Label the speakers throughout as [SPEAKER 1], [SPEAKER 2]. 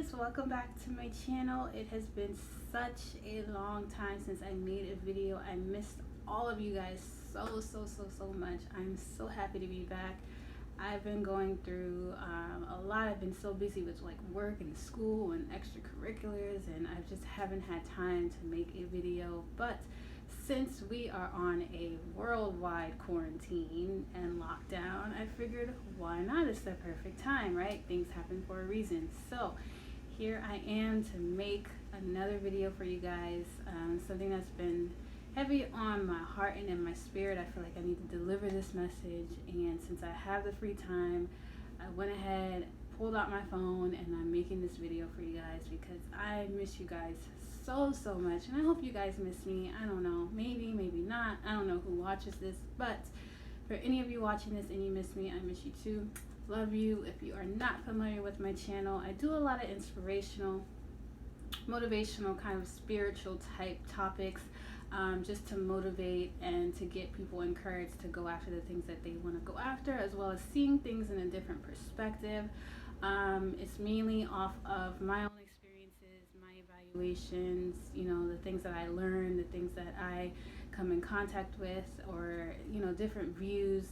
[SPEAKER 1] guys, welcome back to my channel. It has been such a long time since I made a video. I missed all of you guys so much. I'm so happy to be back. I've been going through a lot. I've been so busy with like work and school and extracurriculars, and I just haven't had time to make a video. But since we are on a worldwide quarantine and lockdown, I figured why not? It's the perfect time, right? Things happen for a reason. So here I am to make another video for you guys, something that's been heavy on my heart and in my spirit. I feel like I need to deliver this message, and since I have the free time, I went ahead, pulled out my phone, and I'm making this video for you guys because I miss you guys so much, and I hope you guys miss me. I don't know, maybe not. I don't know who watches this, but for any of you watching this and you miss me, I miss you too. Love you. If you are not familiar with my channel, I do a lot of inspirational, motivational, kind of spiritual type topics, just to motivate and to get people encouraged to go after the things that they want to go after, as well as seeing things in a different perspective. It's mainly off of my own experiences, my evaluations, you know, the things that I learned, the things that I come in contact with, or, you know, different views.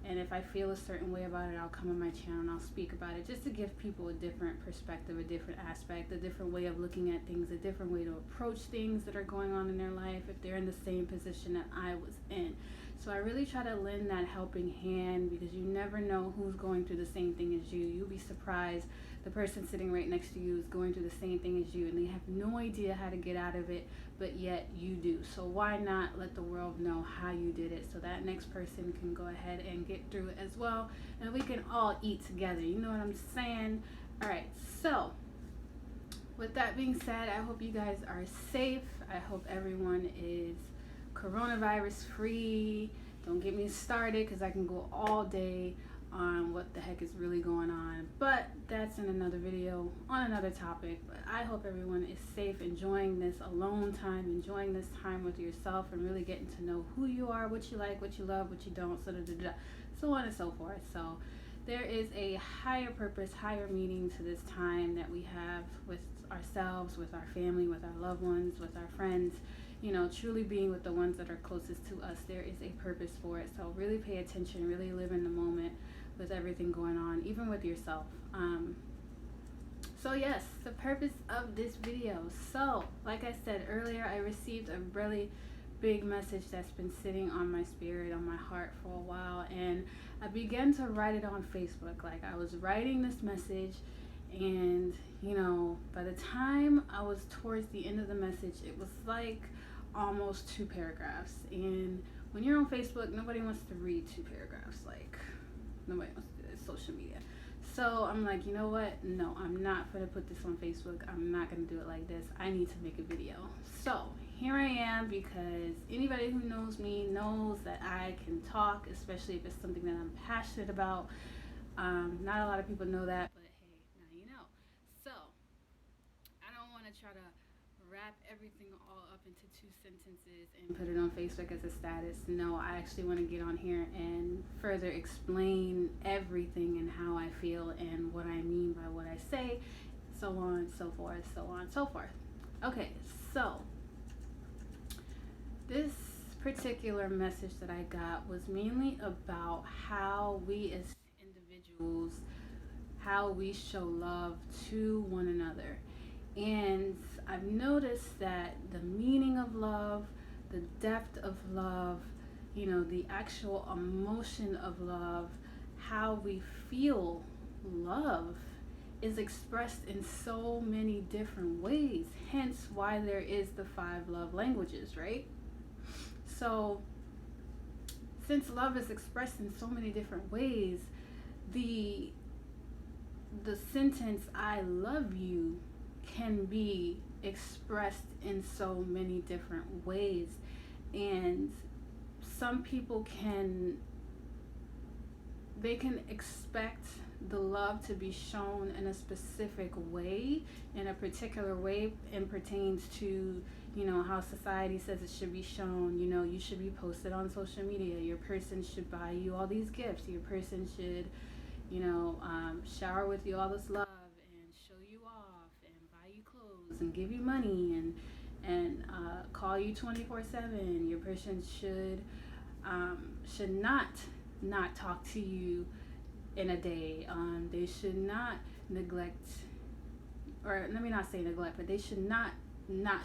[SPEAKER 1] And if I feel a certain way about it, I'll come on my channel and I'll speak about it, just to give people a different perspective, a different aspect, a different way of looking at things, a different way to approach things that are going on in their life if they're in the same position that I was in. So I really try to lend that helping hand, because you never know who's going through the same thing as you. You'll be surprised. The person sitting right next to you is going through the same thing as you, and they have no idea how to get out of it, but yet you do. So why not let the world know how you did it, so that next person can go ahead and get through it as well, and we can all eat together. You know what I'm saying? All right, so with that being said, I hope you guys are safe. I hope everyone is coronavirus free. Don't get me started, because I can go all day on what the heck is really going on, but that's in another video on another topic. But I hope everyone is safe, enjoying this alone time, enjoying this time with yourself, and really getting to know who you are, what you like, what you love, what you don't, so on and so forth. So there is a higher purpose, higher meaning to this time that we have with ourselves, with our family, with our loved ones, with our friends, you know, truly being with the ones that are closest to us. There is a purpose for it. So really pay attention, really live in the moment with everything going on, even with yourself. So yes, the purpose of this video. So like I said earlier, I received a really big message that's been sitting on my spirit, on my heart for a while, and I began to write it on Facebook. Like, I was writing this message, and you know, by the time I was towards the end of the message, it was like almost 2 paragraphs. And when you're on Facebook, nobody wants to read 2 paragraphs. Like, nobody wants to do this, social media. So I'm like, you know what? No, I'm not going to put this on Facebook. I'm not going to do it like this. I need to make a video. So here I am, because anybody who knows me knows that I can talk, especially if it's something that I'm passionate about. Not a lot of people know that, but hey, now you know. So I don't want to try to wrap everything all up into 2 sentences and put it on Facebook as a status. No, I actually want to get on here and further explain everything and how I feel and what I mean by what I say, so on, so forth, so on, so forth. Okay, so this particular message that I got was mainly about how we as individuals, how we show love to one another. And I've noticed that the meaning of love, the depth of love, you know, the actual emotion of love, how we feel love is expressed in so many different ways. Hence why there is the 5 love languages, right? So since love is expressed in so many different ways, the sentence "I love you" can be expressed in so many different ways, and some people can expect the love to be shown in a specific way, in a particular way, and pertains to, you know, how society says it should be shown. You know, you should be posted on social media, your person should buy you all these gifts, your person should, you know, shower with you all this love and show you off, and and give you money and call you 24/7. Your person should not talk to you in a day. They should not neglect, or let me not say neglect, but they should not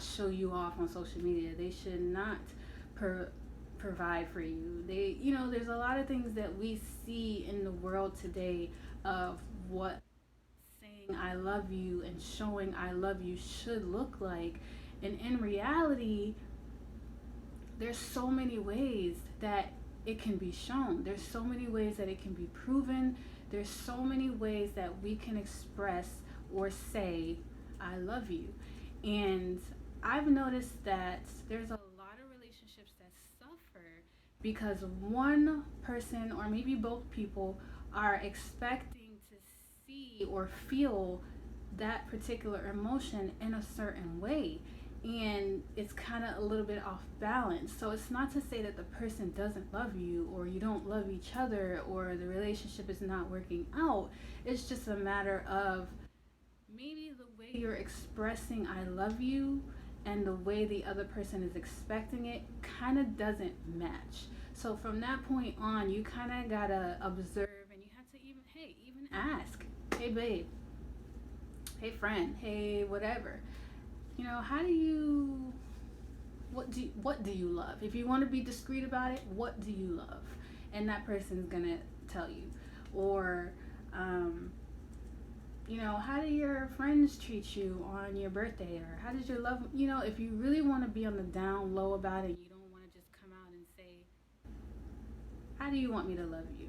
[SPEAKER 1] show you off on social media. They should not provide for you. There's a lot of things that we see in the world today of what saying I love you and showing I love you should look like. And in reality, there's so many ways that it can be shown. There's so many ways that it can be proven. There's so many ways that we can express or say I love you. And I've noticed that there's a lot of relationships that suffer because one person or maybe both people are expecting to see or feel that particular emotion in a certain way, and it's kind of a little bit off balance. So it's not to say that the person doesn't love you or you don't love each other or the relationship is not working out. It's just a matter of maybe the way you're expressing I love you and the way the other person is expecting it kind of doesn't match. So from that point on, you kind of got to observe, and you have to even ask, hey babe, hey friend, hey whatever, how do you what do you love? If you want to be discreet about it, what do you love? And that person's gonna tell you. Or how do your friends treat you on your birthday? Or how does your love, if you really want to be on the down low about it, you don't want to just come out and say, how do you want me to love you?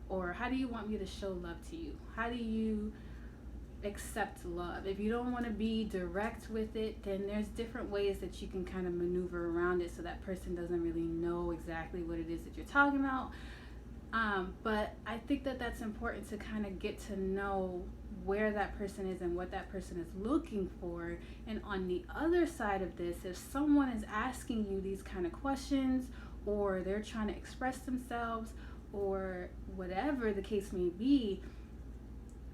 [SPEAKER 1] Or how do you want me to show love to you? How do you accept love? If you don't want to be direct with it, then there's different ways that you can kind of maneuver around it so that person doesn't really know exactly what it is that you're talking about. But I think that that's important to kind of get to know where that person is and what that person is looking for. And on the other side of this, if someone is asking you these kind of questions, or they're trying to express themselves, or whatever the case may be,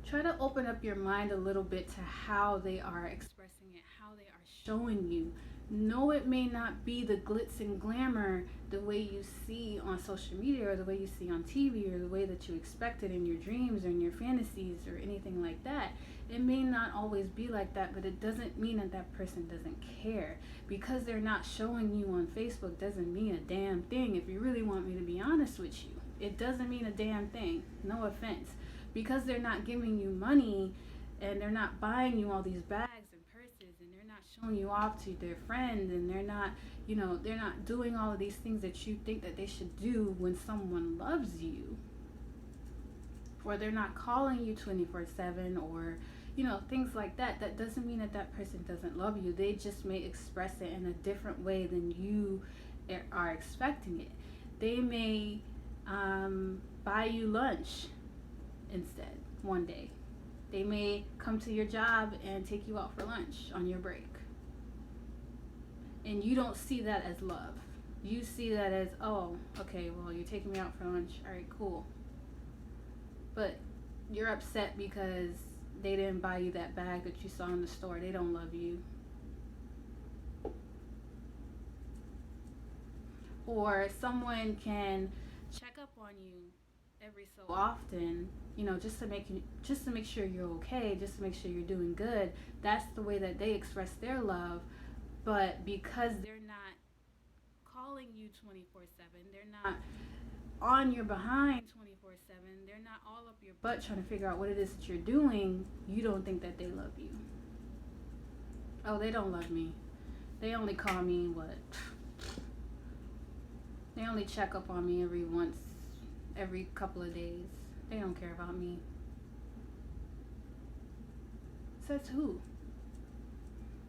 [SPEAKER 1] try to open up your mind a little bit to how they are expressing it, how they are showing you. No, it may not be the glitz and glamour the way you see on social media or the way you see on TV or the way that you expect it in your dreams or in your fantasies or anything like that. It may not always be like that, but it doesn't mean that that person doesn't care. Because they're not showing you on Facebook doesn't mean a damn thing. If you really want me to be honest with you, it doesn't mean a damn thing. No offense. Because they're not giving you money and they're not buying you all these bags and purses and they're not showing you off to their friends and they're not doing all of these things that you think that they should do when someone loves you, or they're not calling you 24/7 or things like that, that doesn't mean that that person doesn't love you. They just may express it in a different way than you are expecting it. They may buy you lunch instead one day. They may come to your job and take you out for lunch on your break. And you don't see that as love. You see that as, oh, okay, well, you're taking me out for lunch. All right, cool. But you're upset because they didn't buy you that bag that you saw in the store. They don't love you. Or someone can check up on you every so often, just to make sure you're okay, just to make sure you're doing good. That's the way that they express their love. But because they're not calling you 24/7, they're not on your behind 24/7, they're not all up your butt trying to figure out what it is that you're doing, you don't think that they love you. Oh, they don't love me. They only call me they only check up on me every couple of days. They don't care about me. Says who?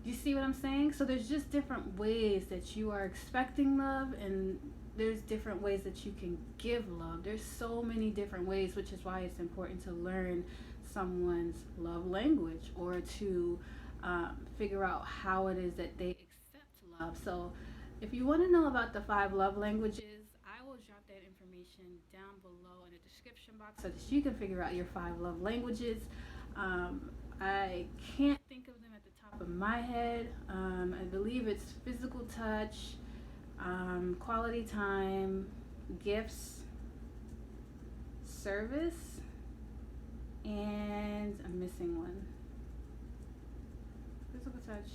[SPEAKER 1] You see what I'm saying? So there's just different ways that you are expecting love, and there's different ways that you can give love. There's so many different ways, which is why it's important to learn someone's love language, or to figure out how it is that they accept love. So if you want to know about the 5 love languages, I will drop that information down below in the description box so that you can figure out your 5 love languages. I can't think of them at the top of my head, I believe it's physical touch, quality time, gifts, service, and I'm missing one. Physical touch,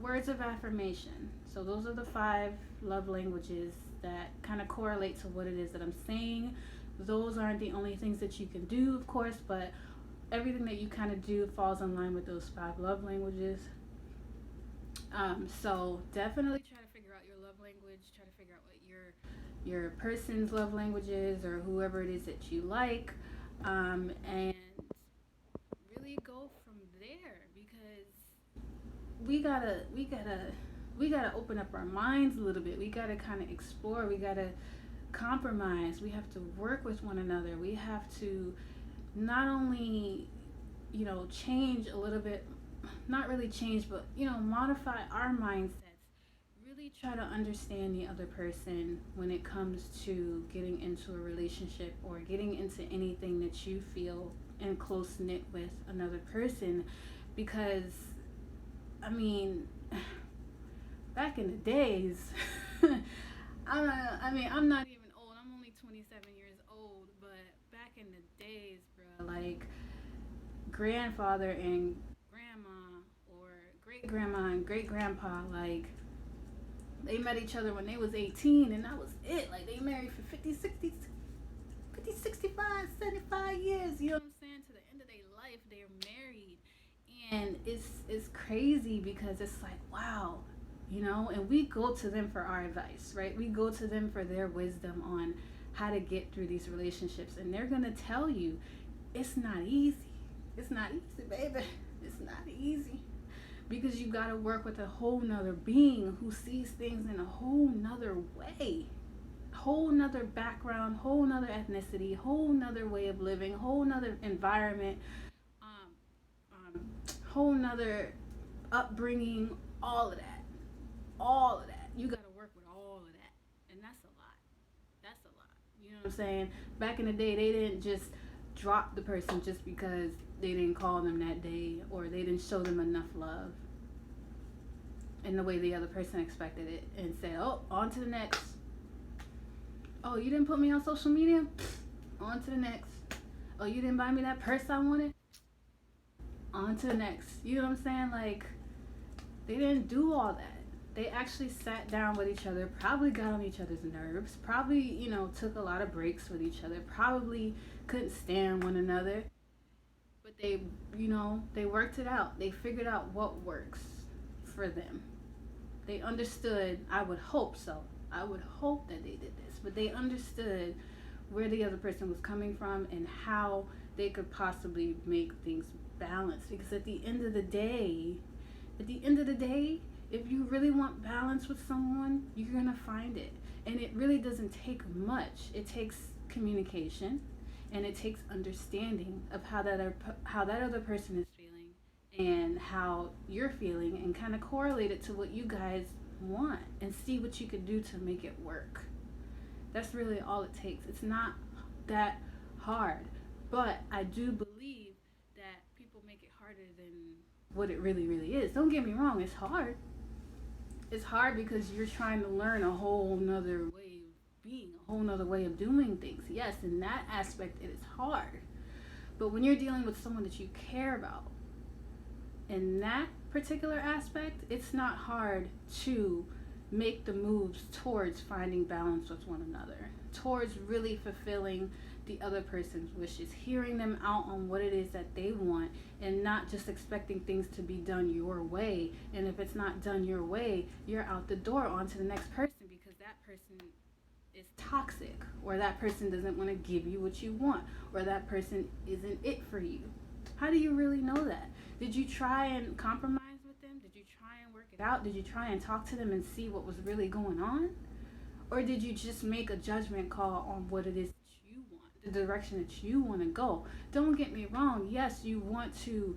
[SPEAKER 1] words of affirmation. So those are the 5 love languages that kind of correlate to what it is that I'm saying. Those aren't the only things that you can do, of course, but everything that you kind of do falls in line with those 5 love languages. So definitely try to figure out your love language. Try to figure out what your person's love language is, or whoever it is that you like, and really go from there, because we gotta open up our minds a little bit. We gotta kind of explore. We gotta compromise. We have to work with one another. We have to not only, change a little bit, not really change, but, modify our mindsets. Really try to understand the other person when it comes to getting into a relationship or getting into anything that you feel and close knit with another person. Because, I mean, back in the days, I'm not even old. I'm only 27 years old, but back in the days, bro, like grandfather and grandma, or great grandma and great grandpa, like they met each other when they was 18, and that was it. Like they married for 50, 60, 50, 65, 75 years. You know what I'm saying? To the end of their life, they're married. And it's crazy, because it's like, wow, and we go to them for our advice, right? We go to them for their wisdom on how to get through these relationships, and they're gonna tell you it's not easy. It's not easy, baby. It's not easy, because you gotta work with a whole nother being who sees things in a whole nother way, whole nother background, whole nother ethnicity, whole nother way of living, whole nother environment, um, whole nother upbringing, all of that. All of that. You got to work with all of that. And that's a lot. That's a lot. You know what I'm saying? Back in the day, they didn't just drop the person just because they didn't call them that day, or they didn't show them enough love in the way the other person expected it, and said, oh, on to the next. Oh, you didn't put me on social media? On to the next. Oh, you didn't buy me that purse I wanted? On to the next. You know what I'm saying? Like, they didn't do all that. They actually sat down with each other, probably got on each other's nerves, probably, took a lot of breaks with each other, probably couldn't stand one another. But they worked it out. They figured out what works for them. They understood, I would hope so. I would hope that they did this, but they understood where the other person was coming from and how they could possibly make things balanced. Because at the end of the day, if you really want balance with someone, you're going to find it. And it really doesn't take much. It takes communication, and it takes understanding of how that other person is feeling and how you're feeling, and kind of correlate it to what you guys want and see what you can do to make it work. That's really all it takes. It's not that hard. But I do believe that people make it harder than what it really, really is. Don't get me wrong, it's hard. It's hard because you're trying to learn a whole nother way of being, a whole nother way of doing things. Yes, in that aspect, it is hard. But when you're dealing with someone that you care about, in that particular aspect, it's not hard to make the moves towards finding balance with one another, towards really fulfilling the other person's wishes, hearing them out on what it is that they want, and not just expecting things to be done your way. And if it's not done your way, you're out the door onto the next person, because that person is toxic, or that person doesn't want to give you what you want, or that person isn't it for you. How do you really know that? Did you try and compromise with them? Did you try and work it out? Did you try and talk to them and see what was really going on? Or did you just make a judgment call on what it is that you want, the direction that you want to go? Don't get me wrong. Yes, you want to,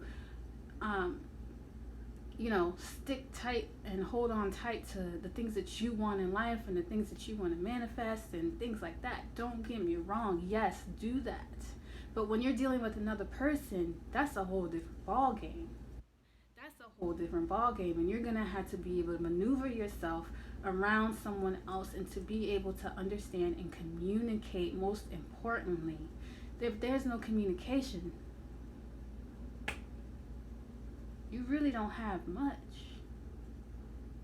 [SPEAKER 1] stick tight and hold on tight to the things that you want in life and the things that you want to manifest and things like that. Don't get me wrong. Yes, do that. But when you're dealing with another person, that's a whole different ball game. That's a whole different ball game, and you're gonna have to be able to maneuver yourself around someone else and to be able to understand and communicate. Most importantly, if there's no communication, you really don't have much.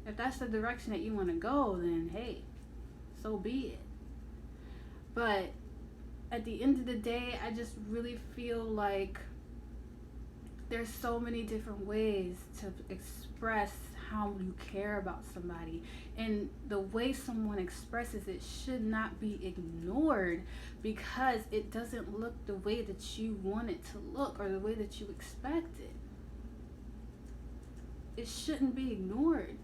[SPEAKER 1] If that's the direction that you want to go, then hey, so be it. But at the end of the day, I just really feel like there's so many different ways to express how you care about somebody, and the way someone expresses it should not be ignored because it doesn't look the way that you want it to look or the way that you expect it. It shouldn't be ignored.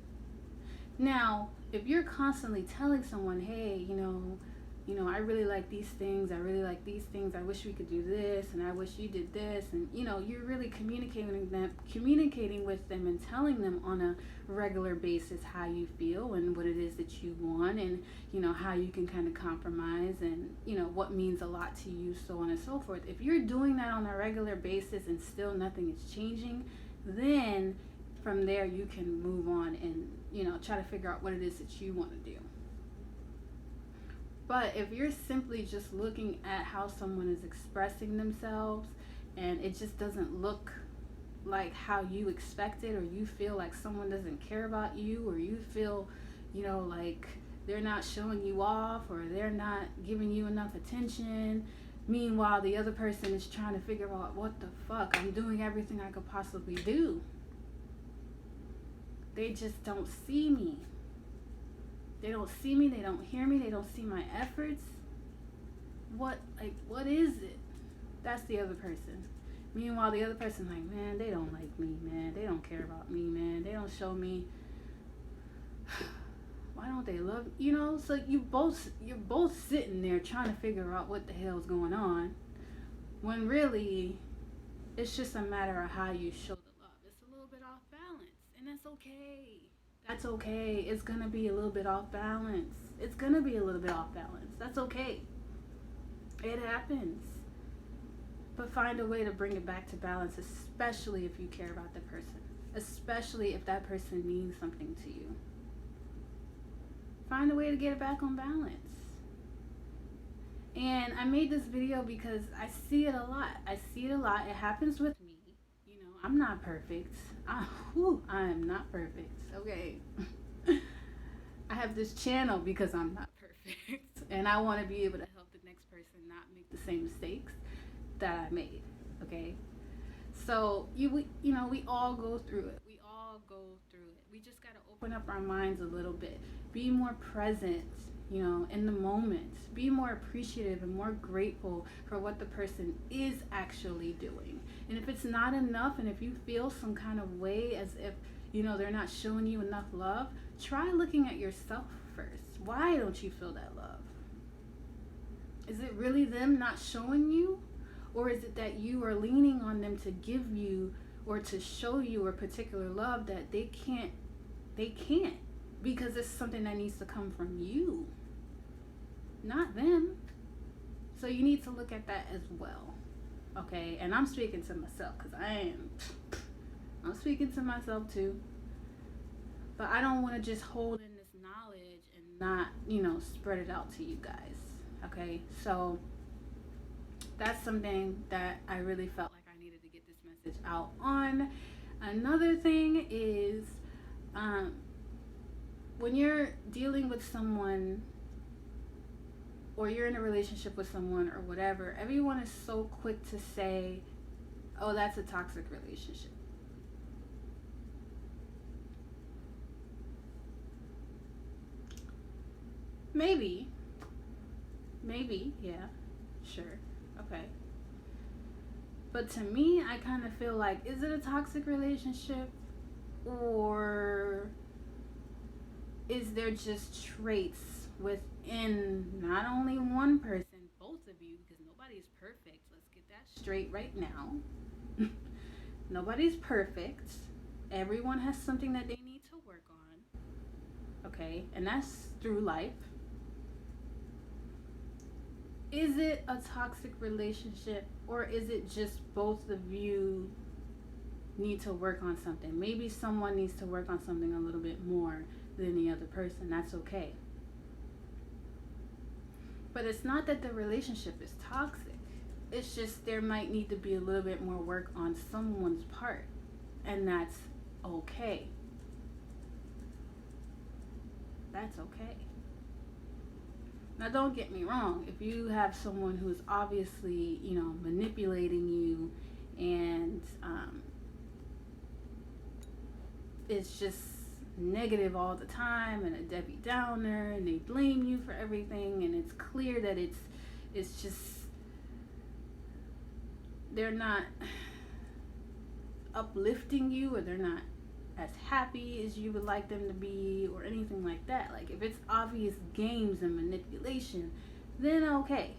[SPEAKER 1] Now, if you're constantly telling someone, hey, I really like these things, I really like these things, I wish we could do this, and I wish you did this, and you're really communicating with them and telling them on a regular basis how you feel and what it is that you want, and how you can kind of compromise, and what means a lot to you, so on and so forth. If you're doing that on a regular basis and still nothing is changing, then from there you can move on and try to figure out what it is that you want to do. But if you're simply just looking at how someone is expressing themselves and it just doesn't look like how you expected, or you feel like someone doesn't care about you, or you feel like they're not showing you off, or they're not giving you enough attention, meanwhile the other person is trying to figure out, what the fuck, I'm doing everything I could possibly do. They just don't see me. They don't see me, they don't hear me, they don't see my efforts. What is it? That's the other person. Meanwhile, the other person like, man, they don't like me, man. They don't care about me, man. They don't show me. Why don't they love So you're both sitting there trying to figure out what the hell's going on, when really it's just a matter of how you show the love. It's a little bit off balance, and that's okay. That's okay. It's gonna be a little bit off balance. That's okay. It happens. But find a way to bring it back to balance, especially if you care about the person. Especially if that person means something to you. Find a way to get it back on balance. And I made this video because I see it a lot. It happens with me. I'm not perfect. I am not perfect. Okay. I have this channel because I'm not perfect. And I want to be able to help the next person not make the same mistakes that I made. Okay. So we all go through it. We just got to open up our minds a little bit. Be more present, in the moment. Be more appreciative and more grateful for what the person is actually doing. And if it's not enough, and if you feel some kind of way as if, they're not showing you enough love, try looking at yourself first. Why don't you feel that love? Is it really them not showing you? Or is it that you are leaning on them to give you or to show you a particular love that they can't because it's something that needs to come from you, not them. So you need to look at that as well. Okay, and I'm speaking to myself because I'm speaking to myself too. But I don't want to just hold in this knowledge and not, spread it out to you guys. Okay, so that's something that I really felt like I needed to get this message out on. Another thing is, when you're dealing with someone, or you're in a relationship with someone or whatever, everyone is so quick to say, oh, that's a toxic relationship. Maybe, yeah, sure, okay. But to me, I kind of feel like, is it a toxic relationship, or is there just traits within not only one person, both of you, because nobody's perfect. Let's get that straight right now. Nobody's perfect. Everyone has something that they need to work on. Okay, and that's through life. Is it a toxic relationship, or is it just both of you need to work on something. Maybe someone needs to work on something a little bit more than the other person. That's okay. But it's not that the relationship is toxic. It's just there might need to be a little bit more work on someone's part. And that's okay. That's okay. Now, don't get me wrong. If you have someone who's obviously, manipulating you and it's just negative all the time and a Debbie Downer and they blame you for everything and it's clear that it's just they're not uplifting you or they're not as happy as you would like them to be or anything like that. Like if it's obvious games and manipulation, then okay.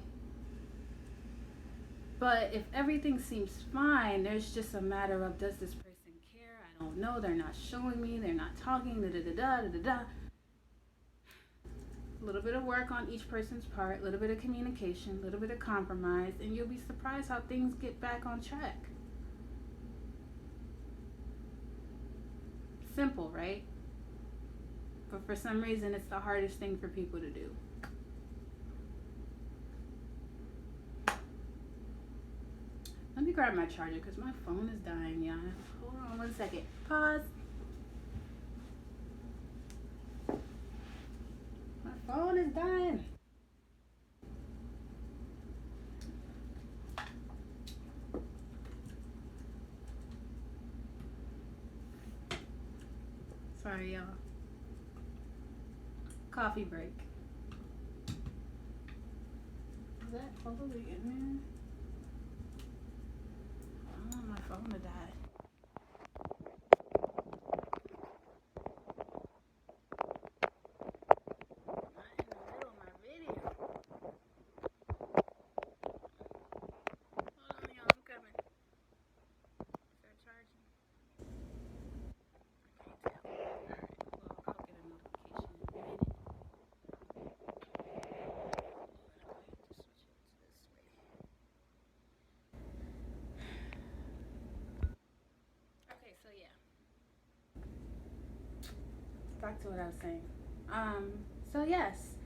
[SPEAKER 1] But if everything seems fine, there's just a matter of, does this person care? I don't know. They're not showing me. They're not talking. Da da da da da da. A little bit of work on each person's part, a little bit of communication, a little bit of compromise, and you'll be surprised how things get back on track. Simple, right? But for some reason, it's the hardest thing for people to do. Let me grab my charger because my phone is dying, y'all. Hold on 1 second. Pause. My phone is dying. Sorry, y'all. Coffee break. Is that probably in there? I don't want my phone to die. Back to what I was saying. So yes,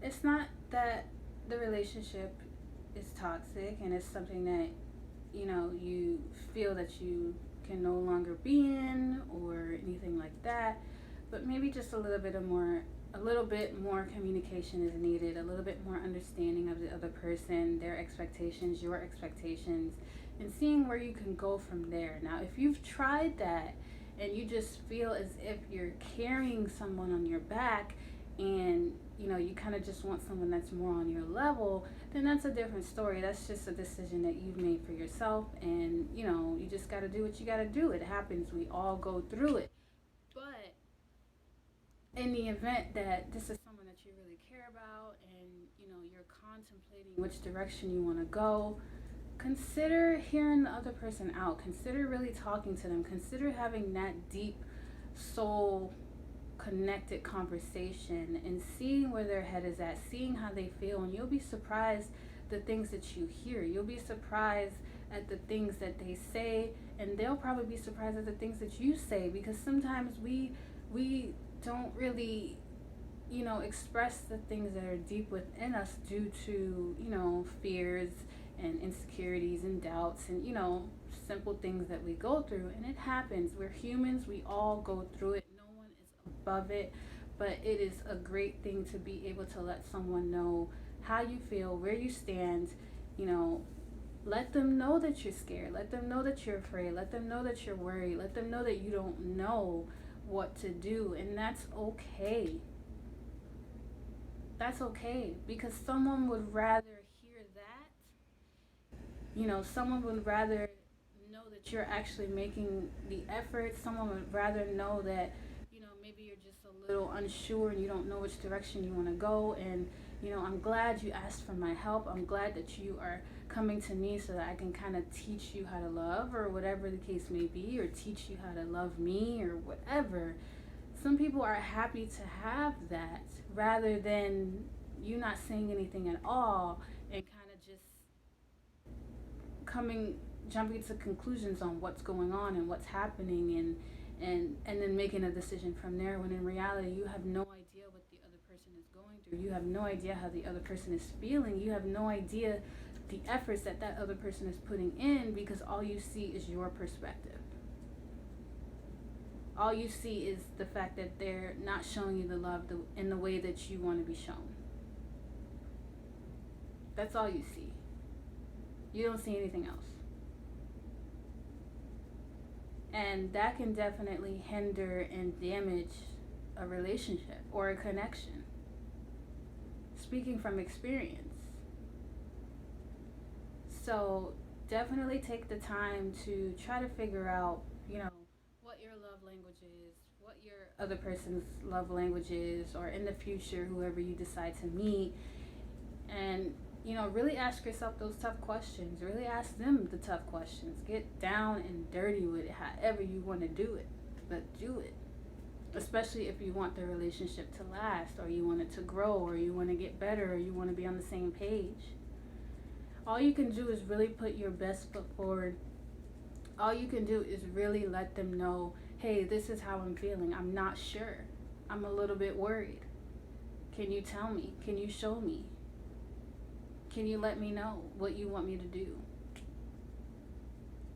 [SPEAKER 1] it's not that the relationship is toxic and it's something that, you feel that you can no longer be in or anything like that. But maybe just a little bit more communication is needed, a little bit more understanding of the other person, their expectations, your expectations, and seeing where you can go from there. Now, if you've tried that and you just feel as if you're carrying someone on your back and you kind of just want someone that's more on your level, then that's a different story. That's just a decision that you've made for yourself, and you just got to do what you got to do. It happens. We all go through it. But in the event that this is someone that you really care about and you're contemplating which direction you want to go, consider hearing the other person out. Consider really talking to them. Consider having that deep soul connected conversation and seeing where their head is at, seeing how they feel, and you'll be surprised the things that you hear. You'll be surprised at the things that they say, and they'll probably be surprised at the things that you say, because sometimes we don't really express the things that are deep within us due to fears and insecurities and doubts and simple things that we go through. And it happens. We're humans. We all go through it. No one is above it. But it is a great thing to be able to let someone know how you feel, where you stand. Let them know that you're scared. Let them know that you're afraid. Let them know that you're worried. Let them know that you don't know what to do. And that's okay. That's okay, because someone would rather hear that. Someone would rather know that you're actually making the effort. Someone would rather know that, maybe you're just a little unsure and you don't know which direction you want to go. And, I'm glad you asked for my help. I'm glad that you are coming to me so that I can kind of teach you how to love, or whatever the case may be, or teach you how to love me, or whatever. Some people are happy to have that rather than you not saying anything at all and kind of just coming jumping to conclusions on what's going on and what's happening, and then making a decision from there, when in reality you have no idea what the other person is going through. You have no idea how the other person is feeling. You have no idea the efforts that that other person is putting in, because all you see is your perspective. All you see is the fact that they're not showing you the love in the way that you want to be shown. That's all you see. You don't see anything else. And that can definitely hinder and damage a relationship or a connection. Speaking from experience. So definitely take the time to try to figure out, what your love language is, what your other person's love language is, or in the future, whoever you decide to meet. And, really ask yourself those tough questions. Really ask them the tough questions. Get down and dirty with it, however you want to do it. But do it. Especially if you want the relationship to last, or you want it to grow, or you want to get better, or you want to be on the same page. All you can do is really put your best foot forward. All you can do is really let them know, hey, this is how I'm feeling. I'm not sure. I'm a little bit worried. Can you tell me? Can you show me? Can you let me know what you want me to do?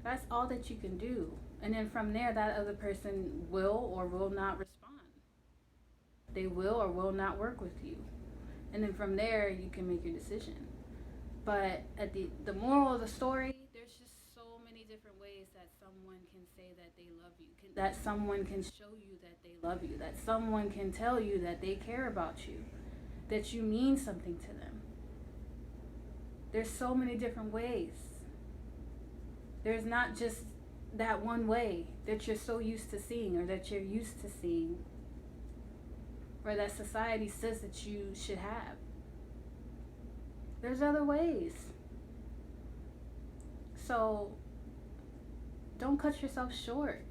[SPEAKER 1] That's all that you can do. And then from there, that other person will or will not respond. They will or will not work with you. And then from there, you can make your decision. But at the moral of the story, there's just so many different ways that someone can say that they love you, that someone can show you that they love you, that someone can tell you that they care about you, that you mean something to them. There's so many different ways. There's not just that one way that you're so used to seeing, or that you're used to seeing, or that society says that you should have. There's other ways. So don't cut yourself short.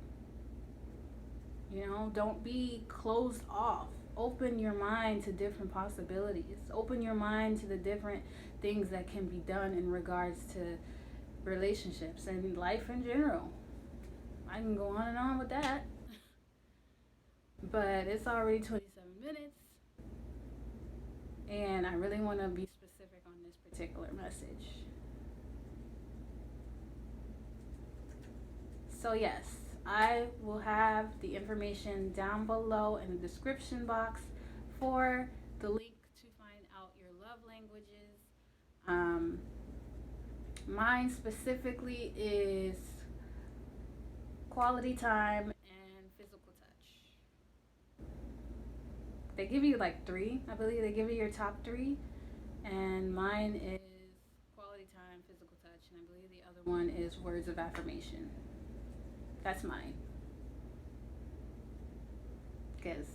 [SPEAKER 1] Don't be closed off. Open your mind to different possibilities. Open your mind to the different things that can be done in regards to relationships and life in general. I can go on and on with that. But it's already 27 minutes. And I really want to be specific on this particular message. So yes, I will have the information down below in the description box for the link to find out your love languages. Mine specifically is quality time and physical touch. They give you like 3, I believe. They give you your top 3, and mine is quality time, physical touch, and I believe the other one is words of affirmation. That's mine. Because,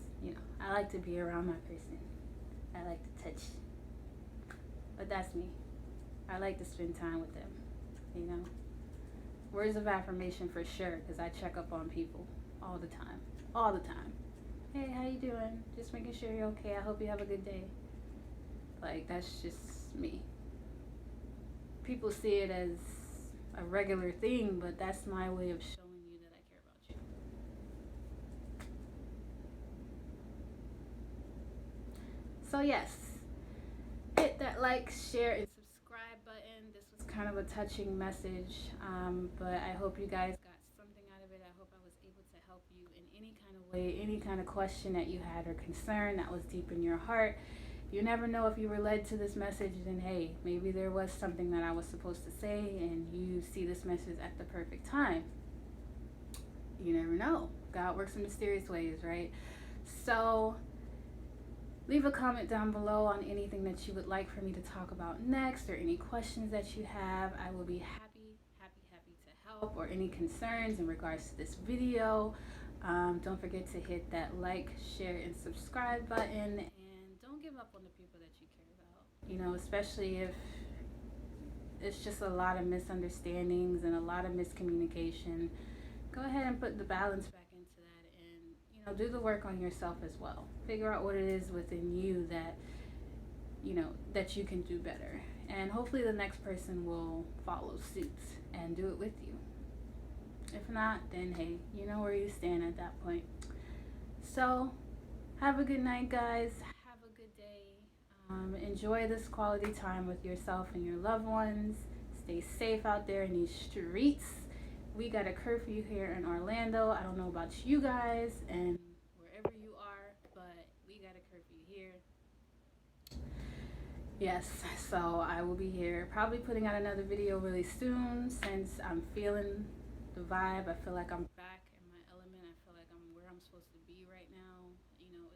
[SPEAKER 1] I like to be around my person. I like to touch. But that's me. I like to spend time with them, Words of affirmation for sure, because I check up on people all the time. All the time. Hey, how you doing? Just making sure you're okay. I hope you have a good day. Like, that's just me. People see it as a regular thing, but that's my way of showing you that I care about you. So yes, hit that like, share, and subscribe button. This was kind of a touching message, but I hope you guys got something out of it. I hope I was able to help you in any kind of way, any kind of question that you had or concern that was deep in your heart. You never know, if you were led to this message, then hey, maybe there was something that I was supposed to say and you see this message at the perfect time. You never know. God works in mysterious ways, right? So leave a comment down below on anything that you would like for me to talk about next, or any questions that you have. I will be happy to help, or any concerns in regards to this video. Don't forget to hit that like, share, and subscribe button, and don't give up on the people that you care about. Especially if it's just a lot of misunderstandings and a lot of miscommunication. Go ahead and put the balance back into that, and do the work on yourself as well. Figure out what it is within you that that you can do better, and hopefully the next person will follow suit and do it with you. If not, then hey, you know where you stand at that point. So have a good night, guys. Have a good day. Enjoy this quality time with yourself and your loved ones. Stay safe out there in these streets. We got a curfew here in Orlando. I don't know about you guys and wherever you are, but we got a curfew here. Yes, so I will be here probably putting out another video really soon, since I'm feeling the vibe. I feel like I'm back in my element. I feel like I'm where I'm supposed to be right now. You know,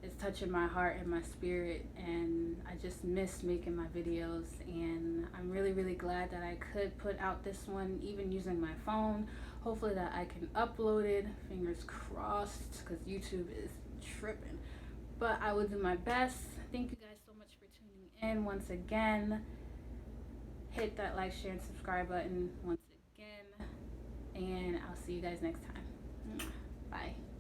[SPEAKER 1] it's touching my heart and my spirit, and I just miss making my videos, and I'm really glad that I could put out this one even using my phone. Hopefully that I can upload it, fingers crossed, because YouTube is tripping. But I will do my best. Thank you guys so much for tuning in once again. Hit that like, share, and subscribe button once again, and I'll see you guys next time. Bye.